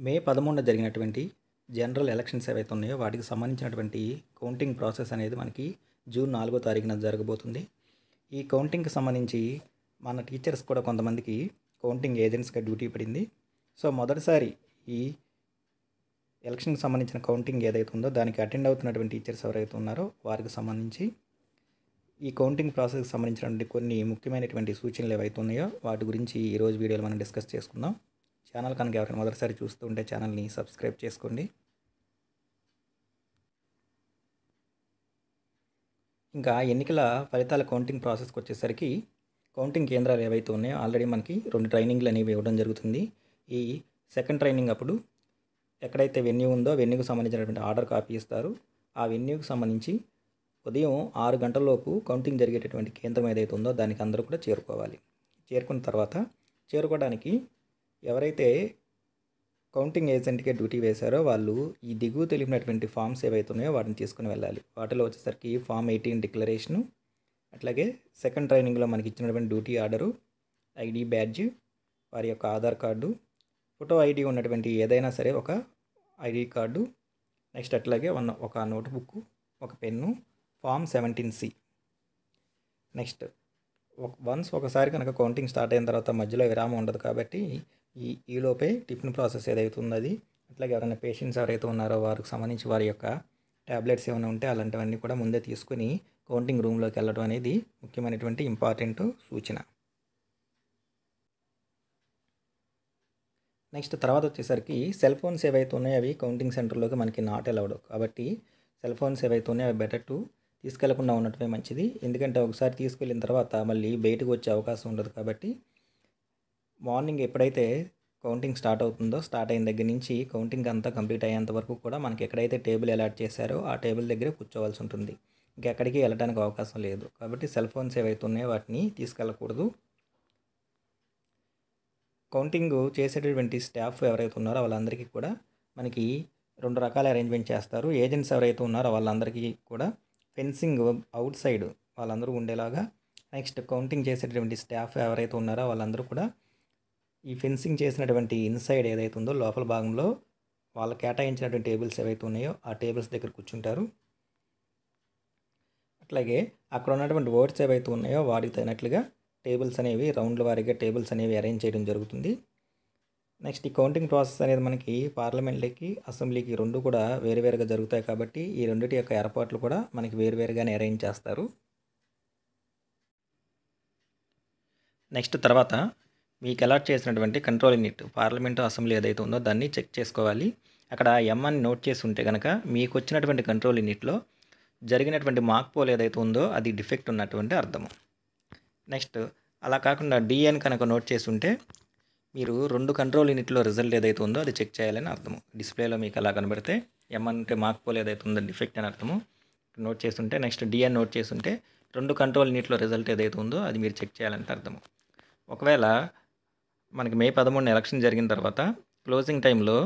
మే 13న జరిగినటువంటి general elections ఏవైతే ఉన్నాయో వాటికి సంబంధించినటువంటి కౌంటింగ్ ప్రాసెస్ అనేది మనకి జూన్ 4వ తారీఖున జరగబోతుంది. ఈ కౌంటింగ్కి సంబంధించి మన టీచర్స్ కూడా కొంతమందికి కౌంటింగ్ ఏజెంట్స్గా డ్యూటీ పడింది. సో మొదటిసారి ఈ ఎలక్షన్కి సంబంధించిన కౌంటింగ్ ఏదైతే ఉందో దానికి అటెండ్ అవుతున్నటువంటి టీచర్స్ ఎవరైతే ఉన్నారో వారికి సంబంధించి ఈ కౌంటింగ్ ప్రాసెస్కి సంబంధించినటువంటి కొన్ని ముఖ్యమైనటువంటి సూచనలు ఏవైతే ఉన్నాయో వాటి గురించి ఈరోజు వీడియోలో మనం డిస్కస్ చేసుకుందాం. ఛానల్ కనుక ఎవరైనా మొదటిసారి చూస్తూ ఉంటే ఛానల్ని సబ్స్క్రైబ్ చేసుకోండి. ఇంకా ఎన్నికల ఫలితాల కౌంటింగ్ ప్రాసెస్కి వచ్చేసరికి కౌంటింగ్ కేంద్రాలు ఏవైతే ఉన్నాయో ఆల్రెడీ మనకి 2 ట్రైనింగ్లు అనేవి ఇవ్వడం జరుగుతుంది. ఈ సెకండ్ ట్రైనింగ్ అప్పుడు ఎక్కడైతే వెన్యూ ఉందో వెన్యూకి సంబంధించినటువంటి ఆర్డర్ కాపీ ఇస్తారు. ఆ వెన్యూకి సంబంధించి ఉదయం 6 గంటలలోపు కౌంటింగ్ జరిగేటటువంటి కేంద్రం ఏదైతే ఉందో దానికి అందరూ కూడా చేరుకోవాలి. చేరుకున్న తర్వాత చేరుకోవడానికి ఎవరైతే కౌంటింగ్ ఏజెంట్గా డ్యూటీ వేశారో వాళ్ళు ఈ దిగువ తెలిపినటువంటి ఫామ్స్ ఏవైతే ఉన్నాయో వాటిని తీసుకుని వెళ్ళాలి. వాటిలో వచ్చేసరికి ఫామ్ 18 డిక్లరేషను, అట్లాగే సెకండ్ ట్రైనింగ్లో మనకి ఇచ్చినటువంటి డ్యూటీ ఆర్డరు, ఐడి బ్యాడ్జ్, వారి యొక్క ఆధార్ కార్డు, ఫోటో ఐడి ఉన్నటువంటి ఏదైనా సరే ఒక ఐడి కార్డు, నెక్స్ట్ అట్లాగే ఒక నోట్బుక్, ఒక పెన్ను, ఫామ్ 17C. నెక్స్ట్ ఒకసారి కనుక కౌంటింగ్ స్టార్ట్ అయిన తర్వాత మధ్యలో విరామం ఉండదు కాబట్టి ఈలోపే టిఫిన్ ప్రాసెస్ ఏదైతే ఉన్నది, అట్లాగే ఎవరైనా పేషెంట్స్ ఎవరైతే ఉన్నారో వారికి సంబంధించి వారి యొక్క ట్యాబ్లెట్స్ ఏమైనా ఉంటే అలాంటివన్నీ కూడా ముందే తీసుకుని కౌంటింగ్ రూమ్లోకి వెళ్ళడం అనేది ముఖ్యమైనటువంటి ఇంపార్టెంట్ సూచన. నెక్స్ట్ తర్వాత వచ్చేసరికి సెల్ ఫోన్స్ ఏవైతే ఉన్నాయో అవి కౌంటింగ్ సెంటర్లోకి మనకి నాట్ అలౌడ్ కాబట్టి సెల్ ఫోన్స్ ఏవైతే ఉన్నాయో అవి బెటర్ టు తీసుకెళ్లకుండా ఉండటమే మంచిది. ఎందుకంటే ఒకసారి తీసుకెళ్ళిన తర్వాత మళ్ళీ బయటకు వచ్చే అవకాశం ఉండదు కాబట్టి మార్నింగ్ ఎప్పుడైతే కౌంటింగ్ స్టార్ట్ అవుతుందో స్టార్ట్ అయిన దగ్గర నుంచి కౌంటింగ్ అంతా కంప్లీట్ అయ్యేంత వరకు కూడా మనకి ఎక్కడైతే టేబుల్ అలాట్ చేశారో ఆ టేబుల్ దగ్గర కూర్చోవాల్సి ఉంటుంది. ఇంకెక్కడికి వెళ్ళడానికి అవకాశం లేదు కాబట్టి సెల్ ఫోన్స్ ఏవైతే ఉన్నాయో వాటిని తీసుకెళ్ళకూడదు. కౌంటింగ్ చేసేటటువంటి స్టాఫ్ ఎవరైతే ఉన్నారో వాళ్ళందరికీ కూడా మనకి 2 రకాల అరేంజ్మెంట్ చేస్తారు. ఏజెంట్స్ ఎవరైతే ఉన్నారో వాళ్ళందరికీ కూడా ఫెన్సింగ్ అవుట్ సైడ్ వాళ్ళందరూ ఉండేలాగా, నెక్స్ట్ కౌంటింగ్ చేసేటటువంటి స్టాఫ్ ఎవరైతే ఉన్నారో వాళ్ళందరూ కూడా ఈ ఫెన్సింగ్ చేసినటువంటి ఇన్సైడ్ ఏదైతే ఉందో లోపల భాగంలో వాళ్ళు కేటాయించినటువంటి టేబుల్స్ ఏవైతే ఉన్నాయో ఆ టేబుల్స్ దగ్గర కూర్చుంటారు. అట్లాగే అక్కడ ఉన్నటువంటి వర్డ్స్ ఏవైతే ఉన్నాయో వాటికి తగినట్లుగా టేబుల్స్ అనేవి రౌండ్ల వారీగా టేబుల్స్ అనేవి అరేంజ్ చేయడం జరుగుతుంది. నెక్స్ట్ ఈ కౌంటింగ్ ప్రాసెస్ అనేది మనకి పార్లమెంట్లకి అసెంబ్లీకి 2 కూడా వేరువేరుగా జరుగుతాయి కాబట్టి ఈ రెండింటి యొక్క ఏర్పాట్లు కూడా మనకి వేరువేరుగానే అరేంజ్ చేస్తారు. నెక్స్ట్ తర్వాత మీకు అలాట్ చేసినటువంటి కంట్రోల్ యూనిట్ పార్లమెంటు అసెంబ్లీ ఏదైతే ఉందో దాన్ని చెక్ చేసుకోవాలి. అక్కడ ఎం అని నోట్ చేసి ఉంటే కనుక మీకు వచ్చినటువంటి కంట్రోల్ యూనిట్లో జరిగినటువంటి మాక్ పోల్ ఏదైతే ఉందో అది డిఫెక్ట్ ఉన్నటువంటి అర్థము. నెక్స్ట్ అలా కాకుండా డి అని కనుక నోట్ చేసి ఉంటే మీరు 2 కంట్రోల్ యూనిట్లో రిజల్ట్ ఏదైతే ఉందో అది చెక్ చేయాలని అర్థము. డిస్ప్లేలో మీకు అలా కనబడితే ఎం అంటే మాక్ పోల్ ఏదైతే ఉందో డిఫెక్ట్ అని అర్థము నోట్ చేస్తుంటే, నెక్స్ట్ డి అని నోట్ చేస్తుంటే 2 కంట్రోల్ యూనిట్లో రిజల్ట్ ఏదైతే ఉందో అది మీరు చెక్ చేయాలంటే అర్థము. ఒకవేళ మనకి మే 13న ఎలక్షన్ జరిగిన తర్వాత క్లోజింగ్ టైంలో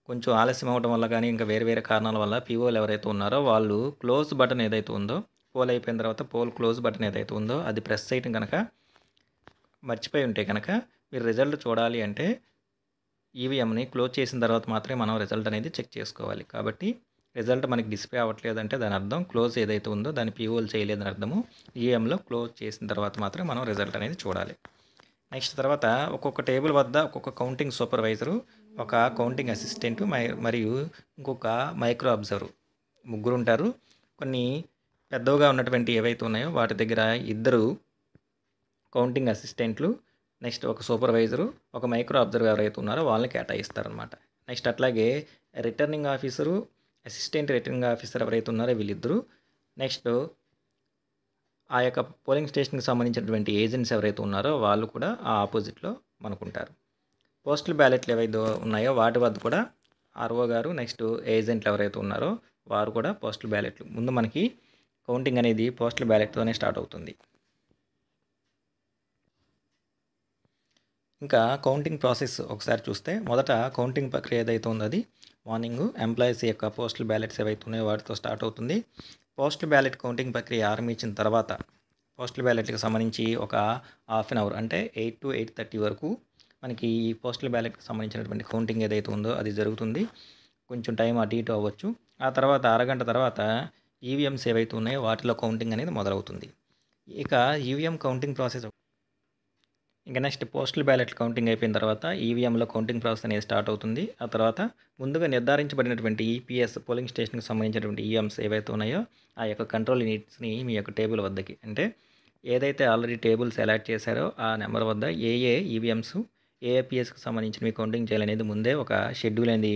కొంచెం ఆలస్యం అవ్వడం వల్ల కానీ ఇంకా వేరే వేరే కారణాల వల్ల పీఓలు ఎవరైతే ఉన్నారో వాళ్ళు క్లోజ్ బటన్ ఏదైతే ఉందో పోల్ అయిపోయిన తర్వాత పోల్ క్లోజ్ బటన్ ఏదైతే ఉందో అది ప్రెస్ చేయడం కనుక మర్చిపోయి ఉంటే కనుక మీరు రిజల్ట్ చూడాలి అంటే ఈవీఎంని క్లోజ్ చేసిన తర్వాత మాత్రమే మనం రిజల్ట్ అనేది చెక్ చేసుకోవాలి. కాబట్టి రిజల్ట్ మనకి డిస్ప్లే అవ్వట్లేదంటే దాని అర్థం క్లోజ్ ఏదైతే ఉందో దాన్ని పీఓలు చేయలేదని అర్థము. ఈవీఎంలో క్లోజ్ చేసిన తర్వాత మాత్రమే మనం రిజల్ట్ అనేది చూడాలి. నెక్స్ట్ తర్వాత ఒక్కొక్క టేబుల్ వద్ద ఒక్కొక్క కౌంటింగ్ సూపర్వైజరు, ఒక కౌంటింగ్ అసిస్టెంట్ మరియు ఇంకొక మైక్రో అబ్జర్వర్ 3 ఉంటారు. కొన్ని పెద్దవిగా ఉన్నటువంటి ఏవైతే ఉన్నాయో వాటి దగ్గర 2 కౌంటింగ్ అసిస్టెంట్లు, నెక్స్ట్ ఒక సూపర్వైజరు, ఒక మైక్రో అబ్జర్వర్ ఎవరైతే ఉన్నారో వాళ్ళని కేటాయిస్తారనమాట. నెక్స్ట్ అట్లాగే returning officer, assistant returning officer ఎవరైతే ఉన్నారో వీళ్ళిద్దరూ, నెక్స్ట్ ఆ యొక్క పోలింగ్ స్టేషన్కి సంబంధించినటువంటి ఏజెంట్స్ ఎవరైతే ఉన్నారో వాళ్ళు కూడా ఆ ఆపోజిట్లో మనకుంటారు. పోస్టల్ బ్యాలెట్లు ఏవైతే ఉన్నాయో వాటి వద్ద కూడా ఆర్ఓ గారు, నెక్స్ట్ ఏజెంట్లు ఎవరైతే ఉన్నారో వారు కూడా పోస్టల్ బ్యాలెట్లు. ముందు మనకి కౌంటింగ్ అనేది పోస్టల్ బ్యాలెట్తోనే స్టార్ట్ అవుతుంది. ఇంకా కౌంటింగ్ ప్రాసెస్ ఒకసారి చూస్తే మొదట కౌంటింగ్ ప్రక్రియ ఏదైతే ఉందో అది మార్నింగ్ ఎంప్లాయీస్ యొక్క పోస్టల్ బ్యాలెట్స్ ఏవైతే ఉన్నాయో వాటితో స్టార్ట్ అవుతుంది. పోస్టల్ బ్యాలెట్ కౌంటింగ్ ప్రక్రియ ఆరంభించిన తర్వాత పోస్టల్ బ్యాలెట్కి సంబంధించి ఒక హాఫ్ అన్ అవర్ అంటే 8 to 8:30 వరకు మనకి ఈ పోస్టల్ బ్యాలెట్కి సంబంధించినటువంటి కౌంటింగ్ ఏదైతే ఉందో అది జరుగుతుంది. కొంచెం టైం అటు ఇటు అవ్వచ్చు. ఆ తర్వాత అరగంట తర్వాత ఈవీఎంస్ ఏవైతే ఉన్నాయో వాటిలో కౌంటింగ్ అనేది మొదలవుతుంది. ఇక ఈవీఎం కౌంటింగ్ ప్రాసెస్ ఇంకా నెక్స్ట్ పోస్టల్ బ్యాలెట్ కౌంటింగ్ అయిపోయిన తర్వాత ఈవీఎంలో కౌంటింగ్ ప్రాసెస్ అనేది స్టార్ట్ అవుతుంది. ఆ తర్వాత ముందుగా నిర్ధారించబడినటువంటి ఈపీఎస్ పోలింగ్ స్టేషన్కి సంబంధించినటువంటి ఈఎంస్ ఏవైతే ఉన్నాయో ఆ యొక్క కంట్రోల్ యూనిట్స్ని మీ యొక్క టేబుల్ వద్దకి, అంటే ఏదైతే ఆల్రెడీ టేబుల్స్ అలాట్ చేశారో ఆ నెంబర్ వద్ద ఏ ఈవీఎంస్ ఏఏపీఎస్కి సంబంధించినవి కౌంటింగ్ చేయాలనేది ముందే ఒక షెడ్యూల్ అనేది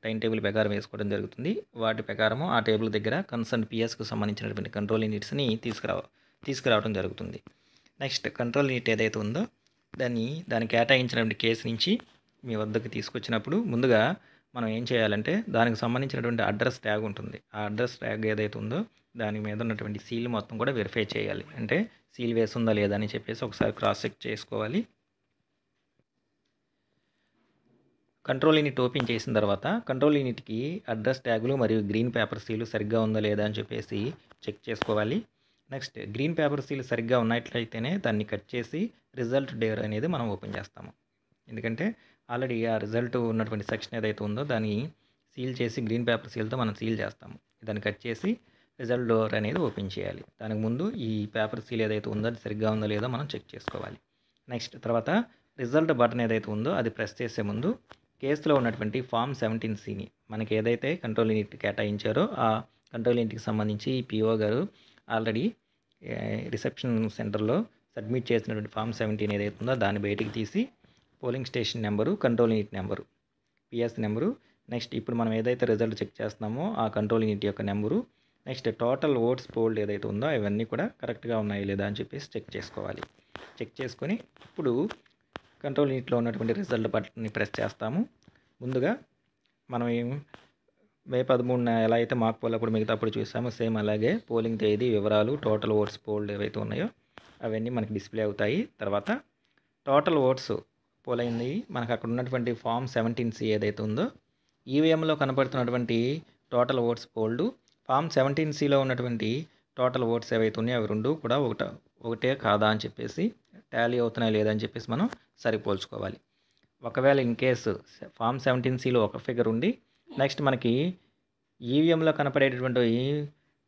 టైం టేబుల్ ప్రకారం వేసుకోవడం జరుగుతుంది. వాటి ప్రకారము ఆ టేబుల్ దగ్గర కన్సర్న్ పిఎస్కి సంబంధించినటువంటి కంట్రోల్ యూనిట్స్ని తీసుకురావడం జరుగుతుంది. నెక్స్ట్ కంట్రోల్ యూనిట్ ఏదైతే ఉందో దాన్ని కేటాయించినటువంటి కేసు నుంచి మీ వద్దకు తీసుకొచ్చినప్పుడు ముందుగా మనం ఏం చేయాలంటే దానికి సంబంధించినటువంటి అడ్రస్ ట్యాగ్ ఉంటుంది. ఆ అడ్రస్ ట్యాగ్ ఏదైతే ఉందో దాని మీద ఉన్నటువంటి సీల్ మొత్తం కూడా వెరిఫై చేయాలి. అంటే సీల్ వేస్తుందా లేదా అని చెప్పేసి ఒకసారి క్రాస్ చెక్ చేసుకోవాలి. కంట్రోల్ యూనిట్ ఓపెన్ చేసిన తర్వాత కంట్రోల్ యూనిట్కి అడ్రస్ ట్యాగులు మరియు గ్రీన్ పేపర్ సీలు సరిగ్గా ఉందా లేదా అని చెప్పేసి చెక్ చేసుకోవాలి. నెక్స్ట్ గ్రీన్ పేపర్ సీల్ సరిగ్గా ఉన్నట్లయితేనే దాన్ని కట్ చేసి రిజల్ట్ డేర్ అనేది మనం ఓపెన్ చేస్తాము. ఎందుకంటే ఆల్రెడీ ఆ రిజల్ట్ ఉన్నటువంటి సెక్షన్ ఏదైతే ఉందో దాన్ని సీల్ చేసి గ్రీన్ పేపర్ సీల్తో మనం సీల్ చేస్తాము. దాన్ని కట్ చేసి రిజల్ట్ డోర్ అనేది ఓపెన్ చేయాలి. దానికి ముందు ఈ పేపర్ సీల్ ఏదైతే ఉందో అది సరిగ్గా ఉందో లేదో మనం చెక్ చేసుకోవాలి. నెక్స్ట్ తర్వాత రిజల్ట్ బటన్ ఏదైతే ఉందో అది ప్రెస్ చేసే ముందు కేసులో ఉన్నటువంటి ఫామ్ 17Cని మనకి ఏదైతే కంట్రోల్ యూనిట్ కేటాయించారో ఆ కంట్రోల్ యూనిట్కి సంబంధించి పిఓ గారు ఆల్రెడీ రిసెప్షన్ సెంటర్లో సబ్మిట్ చేసినటువంటి ఫామ్ 17 ఏదైతే ఉందో దాన్ని బయటికి తీసి polling station number, control unit number, PS number, next ఇప్పుడు మనం ఏదైతే రిజల్ట్ చెక్ చేస్తున్నామో ఆ కంట్రోల్ యూనిట్ యొక్క number, next total votes fold ఏదైతే ఉందో అవన్నీ కూడా కరెక్ట్గా ఉన్నాయి లేదా అని చెప్పేసి చెక్ చేసుకోవాలి. చెక్ చేసుకొని ఇప్పుడు కంట్రోల్ యూనిట్లో ఉన్నటువంటి రిజల్ట్ బటన్ని ప్రెస్ చేస్తాము. ముందుగా మనం మే 13న ఎలా అయితే మాక్ పోల్ అప్పుడు మిగతాప్పుడు చూసామో సేమ్ అలాగే పోలింగ్ తేదీ, వివరాలు, టోటల్ ఓట్స్ పోల్డ్ ఏవైతే ఉన్నాయో అవన్నీ మనకి డిస్ప్లే అవుతాయి. తర్వాత టోటల్ ఓట్స్ పోల్ అయింది మనకు అక్కడ ఉన్నటువంటి ఫామ్ 17C ఏదైతే ఉందో ఈవీఎంలో కనబడుతున్నటువంటి టోటల్ ఓట్స్ పోల్డ్, ఫామ్ 17Cలో ఉన్నటువంటి టోటల్ ఓట్స్ ఏవైతే ఉన్నాయో అవి రెండు కూడా ఒకటే కాదా అని చెప్పేసి టాలీ అవుతున్నాయి లేదా అని చెప్పేసి మనం సరిపోల్చుకోవాలి. ఒకవేళ ఇన్ కేసు ఫామ్ 17Cలో ఒక ఫిగర్ ఉండి నెక్స్ట్ మనకి ఈవీఎంలో కనపడేటటువంటి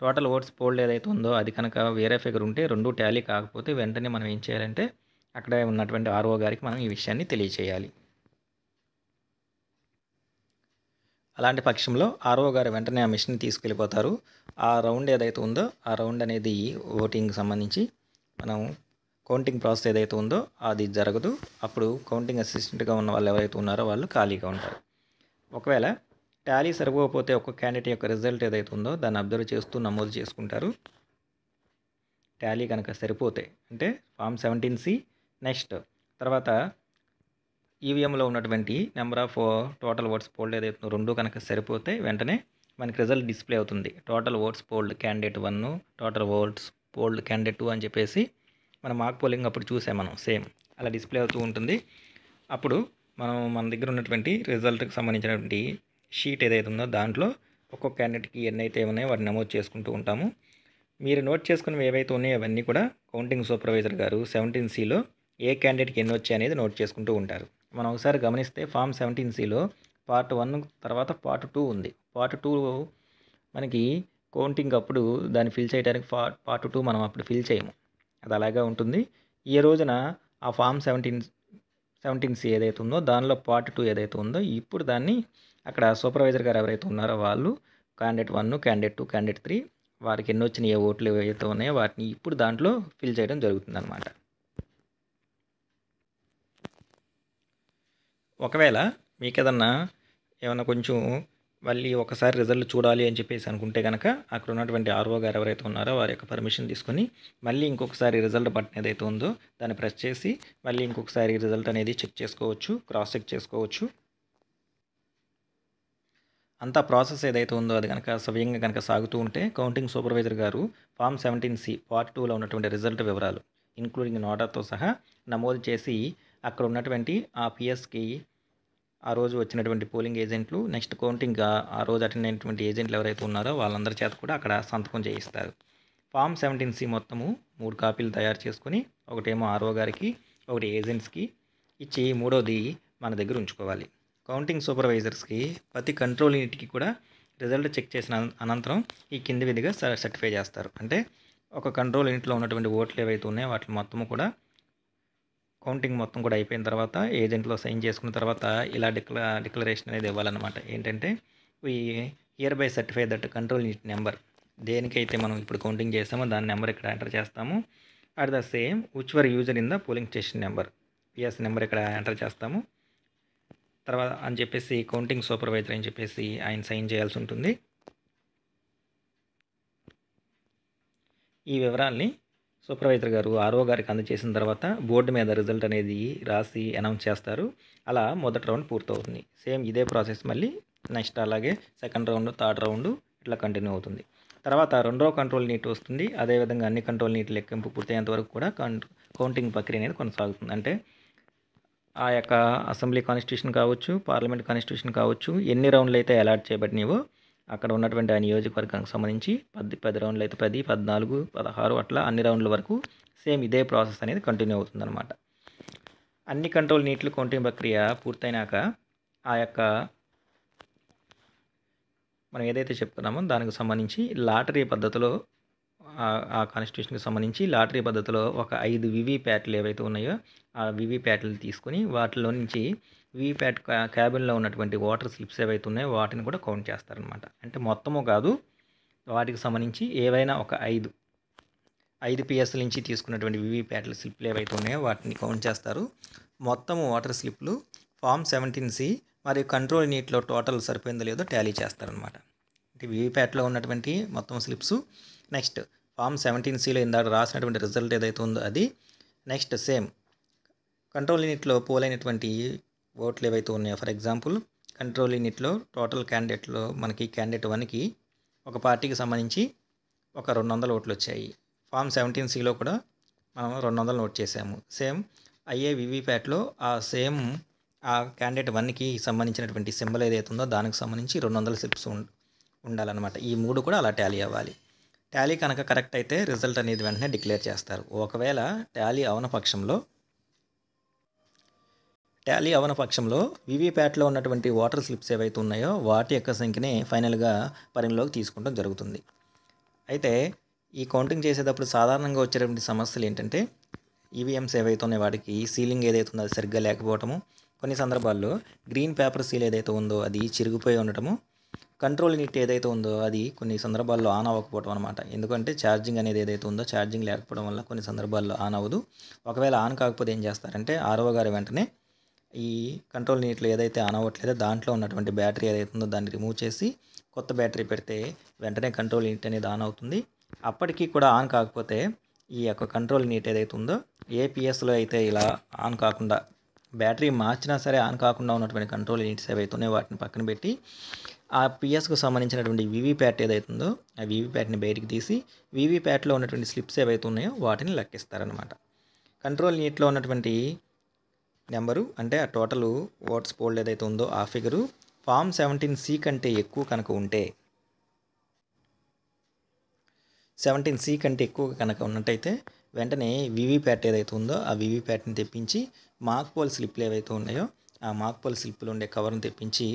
టోటల్ ఓట్స్ పోల్డ్ ఏదైతే ఉందో అది కనుక వేరే ఫిగర్ ఉంటే రెండు టాలీ కాకపోతే వెంటనే మనం ఏం చేయాలంటే అక్కడ ఉన్నటువంటి ఆర్ఓ గారికి మనం ఈ విషయాన్ని తెలియచేయాలి. అలాంటి పక్షంలో ఆర్ఓ గారు వెంటనే ఆ మిషన్ తీసుకెళ్ళిపోతారు. ఆ రౌండ్ ఏదైతే ఉందో ఆ రౌండ్ అనేది ఓటింగ్కి సంబంధించి మనం కౌంటింగ్ ప్రాసెస్ ఏదైతే ఉందో అది జరగదు. అప్పుడు కౌంటింగ్ అసిస్టెంట్గా ఉన్న వాళ్ళు ఎవరైతే ఉన్నారో వాళ్ళు ఖాళీగా ఉంటారు. ఒకవేళ టాలీ సరిపోకపోతే ఒక క్యాండిడేట్ యొక్క రిజల్ట్ ఏదైతే ఉందో దాన్ని అబ్జర్వ్ చేస్తూ నమోదు చేసుకుంటారు. టాలీ కనుక సరిపోతే అంటే ఫామ్ 17C నెక్స్ట్ తర్వాత ఈవీఎంలో ఉన్నటువంటి number of total votes fold ఏదైతే రెండు కనుక సరిపోతే వెంటనే మనకి రిజల్ట్ డిస్ప్లే అవుతుంది. Total votes fold candidate 1, total votes fold candidate 2 అని చెప్పేసి మనం మాక్ పోలింగ్ అప్పుడు చూసాం మనం సేమ్ అలా డిస్ప్లే అవుతూ ఉంటుంది. అప్పుడు మనం మన దగ్గర ఉన్నటువంటి రిజల్ట్కి సంబంధించినటువంటి షీట్ ఏదైతే ఉందో దాంట్లో ఒక్కొక్క క్యాండిడేట్కి ఎన్ని అయితే ఉన్నాయో వాటిని నమోదు చేసుకుంటూ ఉంటాము. మీరు నోట్ చేసుకున్నవి ఏవైతే ఉన్నాయో అవన్నీ కూడా కౌంటింగ్ సూపర్వైజర్ గారు 17Cలో ఏ క్యాండిడేట్కి ఎన్ని వచ్చాయి అనేది నోట్ చేసుకుంటూ ఉంటారు. మనం ఒకసారి గమనిస్తే ఫామ్ 17Cలో పార్ట్ 1 తర్వాత పార్ట్ 2 ఉంది. పార్ట్ 2 మనకి కౌంటింగ్ అప్పుడు దాన్ని ఫిల్ చేయడానికి పార్ట్ 2 మనం అప్పుడు ఫిల్ చేయము, అది అలాగే ఉంటుంది. ఈ రోజున ఆ ఫామ్ 17C ఏదైతే ఉందో దానిలో పార్ట్ 2 ఏదైతే ఉందో ఇప్పుడు దాన్ని అక్కడ సూపర్వైజర్ గారు ఎవరైతే ఉన్నారో వాళ్ళు క్యాండిడేట్ 1, క్యాండిడేట్ 2, క్యాండిడేట్ 3 వారికి ఎన్ని వచ్చినాయి ఏ ఓట్లు ఏవైతే ఉన్నాయో వాటిని ఇప్పుడు దాంట్లో ఫిల్ చేయడం జరుగుతుంది అన్నమాట. ఒకవేళ మీకు ఏమన్నా కొంచెం మళ్ళీ ఒకసారి రిజల్ట్ చూడాలి అని చెప్పేసి అనుకుంటే కనుక అక్కడ ఉన్నటువంటి ఆర్ఓ గారు ఎవరైతే ఉన్నారో వారి యొక్క పర్మిషన్ తీసుకొని మళ్ళీ ఇంకొకసారి రిజల్ట్ బటన్ ఏదైతే ఉందో దాన్ని ప్రెస్ చేసి మళ్ళీ ఇంకొకసారి రిజల్ట్ అనేది చెక్ చేసుకోవచ్చు, క్రాస్ చెక్ చేసుకోవచ్చు. అంతా ప్రాసెస్ ఏదైతే ఉందో అది కనుక సవ్యంగా కనుక సాగుతూ ఉంటే కౌంటింగ్ సూపర్వైజర్ గారు ఫామ్ 17C పార్ట్ 2లో ఉన్నటువంటి రిజల్ట్ వివరాలు ఇంక్లూడింగ్ నోటాతో సహా నమోదు చేసి అక్కడ ఉన్నటువంటి ఆ పిఎస్కి ఆ రోజు వచ్చినటువంటి పోలింగ్ ఏజెంట్లు నెక్స్ట్ కౌంటింగ్ ఆ రోజు అటెండ్ అయినటువంటి ఏజెంట్లు ఎవరైతే ఉన్నారో వాళ్ళందరి చేత కూడా అక్కడ సంతకం చేయిస్తారు. ఫామ్ 17C మొత్తము 3 కాపీలు తయారు చేసుకొని ఒకటేమో ఆర్ఓ గారికి, ఒకటి ఏజెంట్స్కి, ఇచ్చి మూడోది మన దగ్గర ఉంచుకోవాలి. కౌంటింగ్ సూపర్వైజర్స్కి ప్రతి కంట్రోల్ యూనిట్కి కూడా రిజల్ట్ చెక్ చేసిన అనంతరం ఈ కింది విధిగా సర్టిఫై చేస్తారు. అంటే ఒక కంట్రోల్ యూనిట్లో ఉన్నటువంటి ఓట్లు ఏవైతే ఉన్నాయో వాటి మొత్తము కూడా కౌంటింగ్ మొత్తం కూడా అయిపోయిన తర్వాత ఏజెంట్లో సైన్ చేసుకున్న తర్వాత ఇలా డిక్లరేషన్ అనేది ఇవ్వాలన్నమాట. ఏంటంటే ఈ here by certify that control unit number, దేనికైతే మనం ఇప్పుడు కౌంటింగ్ చేస్తామో దాని నెంబర్ ఇక్కడ ఎంటర్ చేస్తాము. At the same which were user in the polling station number, PS number ఇక్కడ ఎంటర్ చేస్తాము. తర్వాత అని చెప్పేసి కౌంటింగ్ సూపర్వైజర్ అని చెప్పేసి ఆయన సైన్ చేయాల్సి ఉంటుంది. ఈ వివరాల్ని సూపర్వైజర్ గారు ఆర్ఓ గారికి అందజేసిన తర్వాత బోర్డు మీద రిజల్ట్ అనేది రాసి అనౌన్స్ చేస్తారు. అలా మొదటి రౌండ్ పూర్తవుతుంది. సేమ్ ఇదే ప్రాసెస్ మళ్ళీ నెక్స్ట్ అలాగే సెకండ్ రౌండ్, థర్డ్ రౌండ్ ఇట్లా కంటిన్యూ అవుతుంది. తర్వాత రెండో కంట్రోల్ యూనిట్ వస్తుంది. అదేవిధంగా అన్ని కంట్రోల్ యూనిట్ లెక్కింపు పూర్తయ్యేంత వరకు కూడా కౌంటింగ్ ప్రక్రియ అనేది కొనసాగుతుంది. అంటే ఆ యొక్క అసెంబ్లీ కాన్స్టిట్యూషన్ కావచ్చు, పార్లమెంట్ కాన్స్టిట్యూషన్ కావచ్చు, ఎన్ని రౌండ్లు అయితే అలాట్ చేయబడినాయో అక్కడ ఉన్నటువంటి ఆ నియోజకవర్గానికి సంబంధించి 10 రౌండ్లు అయితే 10, 14, 16 అట్లా అన్ని రౌండ్ల వరకు సేమ్ ఇదే ప్రాసెస్ అనేది కంటిన్యూ అవుతుందన్నమాట. అన్ని కంట్రోల్ యూనిట్లు కౌంటింగ్ ప్రక్రియ పూర్తయినాక ఆ యొక్క మనం ఏదైతే చెప్తున్నామో దానికి సంబంధించి లాటరీ పద్ధతిలో ఆ కాన్స్టిట్యూషన్కి సంబంధించి లాటరీ పద్ధతిలో ఒక 5 వివిప్యాట్లు ఏవైతే ఉన్నాయో ఆ వివిప్యాట్లు తీసుకొని వాటిలో నుంచి వివిప్యాట్ క్యాబిన్లో ఉన్నటువంటి ఓటర్ స్లిప్స్ ఏవైతే ఉన్నాయో వాటిని కూడా కౌంట్ చేస్తారనమాట. అంటే మొత్తము కాదు, వాటికి సంబంధించి ఏవైనా ఒక 5 పిఎస్ల నుంచి తీసుకున్నటువంటి వివిప్యాట్ల స్లిప్లు ఏవైతే ఉన్నాయో వాటిని కౌంట్ చేస్తారు. మొత్తము ఓటర్ స్లిప్లు ఫామ్ 17C మరియు కంట్రోల్ యూనిట్లో టోటల్ సరిపోయిందో లేదో టాలీ చేస్తారనమాట. అంటే వివిప్యాట్లో ఉన్నటువంటి మొత్తం స్లిప్స్, నెక్స్ట్ ఫామ్ 17Cలో ఇందాక రాసినటువంటి రిజల్ట్ ఏదైతే ఉందో అది, నెక్స్ట్ సేమ్ కంట్రోల్ యూనిట్లో పోలైనటువంటి ఓట్లు ఏవైతే ఉన్నాయో, ఫర్ ఎగ్జాంపుల్ కంట్రోల్ యూనిట్లో టోటల్ క్యాండిడేట్లో మనకి క్యాండిడేట్ 1కి ఒక పార్టీకి సంబంధించి ఒక 200 ఓట్లు వచ్చాయి. ఫామ్ 17Cలో కూడా మనం 200 నోట్ చేసాము. సేమ్ అయ్యే వివిప్యాట్లో ఆ సేమ్ ఆ క్యాండిడేట్ 1కి సంబంధించినటువంటి సింబల్ ఏదైతే ఉందో దానికి సంబంధించి 200 స్లిప్స్ ఉండాలన్నమాట. ఈ 3 కూడా అలా టాలీ అవ్వాలి. టాలీ కనుక కరెక్ట్ అయితే రిజల్ట్ అనేది వెంటనే డిక్లేర్ చేస్తారు. ఒకవేళ టాలీ అవన పక్షంలో వివిప్యాట్లో ఉన్నటువంటి ఓటర్ స్లిప్స్ ఏవైతే ఉన్నాయో వాటి యొక్క సంఖ్యనే ఫైనల్గా పరిగణలోకి తీసుకుంటం జరుగుతుంది. అయితే ఈ కౌంటింగ్ చేసేటప్పుడు సాధారణంగా వచ్చేటువంటి సమస్యలు ఏంటంటే ఈవీఎంస్ ఏవైతే ఉన్నాయో వాటికి సీలింగ్ ఏదైతే ఉందో అది సరిగ్గా లేకపోవటము, కొన్ని సందర్భాల్లో గ్రీన్ పేపర్ సీల్ ఏదైతే ఉందో అది చిరిగిపోయి ఉండటము, కంట్రోల్ యూనిట్ ఏదైతే ఉందో అది కొన్ని సందర్భాల్లో ఆన్ అవ్వకపోవడం అనమాట. ఎందుకంటే ఛార్జింగ్ అనేది ఏదైతే ఉందో ఛార్జింగ్ లేకపోవడం వల్ల కొన్ని సందర్భాల్లో ఆన్ అవ్వదు. ఒకవేళ ఆన్ కాకపోతే ఏం చేస్తారంటే ఆర్ఓ గారు వెంటనే ఈ కంట్రోల్ యూనిట్లో ఏదైతే ఆన్ అవ్వట్లేదో దాంట్లో ఉన్నటువంటి బ్యాటరీ ఏదైతే ఉందో దాన్ని రిమూవ్ చేసి కొత్త బ్యాటరీ పెడితే వెంటనే కంట్రోల్ యూనిట్ అనేది ఆన్ అవుతుంది. అప్పటికీ కూడా ఆన్ కాకపోతే ఈ యొక్క కంట్రోల్ యూనిట్ ఏదైతే ఉందో ఏ పిఎస్లో అయితే ఇలా ఆన్ కాకుండా బ్యాటరీ మార్చినా సరే ఆన్ కాకుండా ఉన్నటువంటి కంట్రోల్ యూనిట్స్ ఏవైతే ఉన్నాయో వాటిని పక్కన పెట్టి ఆ పిఎస్కు సంబంధించినటువంటి వివిప్యాట్ ఏదైతే ఉందో ఆ వివిప్యాట్ని బయటికి తీసి వివిప్యాట్లో ఉన్నటువంటి స్లిప్స్ ఏవైతే ఉన్నాయో వాటిని లెక్కిస్తారనమాట. కంట్రోల్ యూనిట్లో ఉన్నటువంటి నెంబరు అంటే ఆ టోటల్ ఓట్స్ పోల్డ్ ఏదైతే ఉందో ఆ ఫిగరు ఫామ్ 17C కంటే ఎక్కువ కనుక ఉంటే 17C కంటే ఎక్కువ కనుక ఉన్నట్టయితే వెంటనే వివిప్యాట్ ఏదైతే ఉందో ఆ వివిప్యాట్ని తెప్పించి మాక్ పోల్ స్లిప్లు ఏవైతే ఉన్నాయో ఆ మాక్ పోల్ స్లిప్లు ఉండే కవర్ని తెప్పించి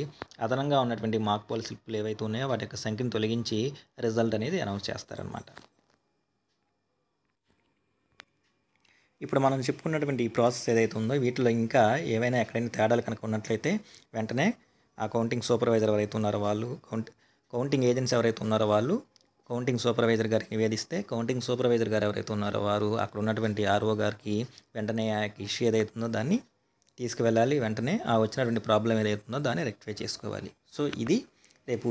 అదనంగా ఉన్నటువంటి మాక్ పోల్ స్లిప్లు ఏవైతే ఉన్నాయో వాటి యొక్క సంఖ్యను తొలగించి రిజల్ట్ అనేది అనౌన్స్ చేస్తారనమాట. ఇప్పుడు మనం చెప్పుకున్నటువంటి ఈ ప్రాసెస్ ఏదైతే ఉందో వీటిలో ఇంకా ఏవైనా ఎక్కడైనా తేడాలు కనుక ఉన్నట్లయితే వెంటనే ఆ కౌంటింగ్ సూపర్వైజర్ ఎవరైతే ఉన్నారో వాళ్ళు కౌంటింగ్ ఏజెంట్స్ ఎవరైతే ఉన్నారో వాళ్ళు కౌంటింగ్ సూపర్వైజర్ గారికి నివేదిస్తే కౌంటింగ్ సూపర్వైజర్ గారు ఎవరైతే ఉన్నారో వారు అక్కడ ఉన్నటువంటి ఆర్ఓ గారికి వెంటనే ఆ ఇష్యూ ఏదైతే ఉందో దాన్ని తీసుకువెళ్ళాలి. వెంటనే ఆ వచ్చినటువంటి ప్రాబ్లం ఏదైతే ఉందో దాన్ని రెక్టిఫై చేసుకోవాలి. సో ఇది రేపు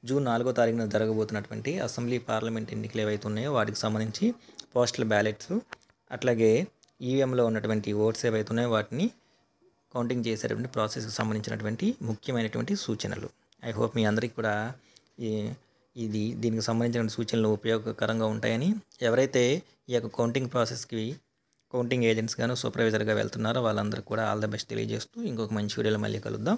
జూన్ 4వ తారీఖున జరగబోతున్నటువంటి అసెంబ్లీ పార్లమెంట్ ఎన్నికలు ఏవైతే ఉన్నాయో వాటికి సంబంధించి పోస్టల్ బ్యాలెట్స్, అట్లాగే ఈవీఎంలో ఉన్నటువంటి ఓట్స్ ఏవైతే ఉన్నాయో వాటిని కౌంటింగ్ చేసేటువంటి ప్రాసెస్కి సంబంధించినటువంటి ముఖ్యమైనటువంటి సూచనలు. ఐ హోప్ మీ అందరికీ కూడా దీనికి సంబంధించిన సూచనలు ఉపయోగకరంగా ఉంటాయని, ఎవరైతే ఈ యొక్క కౌంటింగ్ ప్రాసెస్కి కౌంటింగ్ ఏజెంట్స్ గాను సూపర్వైజర్గా వెళ్తున్నారో వాళ్ళందరికీ కూడా ఆల్ ద బెస్ట్ తెలియజేస్తూ ఇంకొక మంచి వీడియోలో మళ్ళీ కలుద్దాం.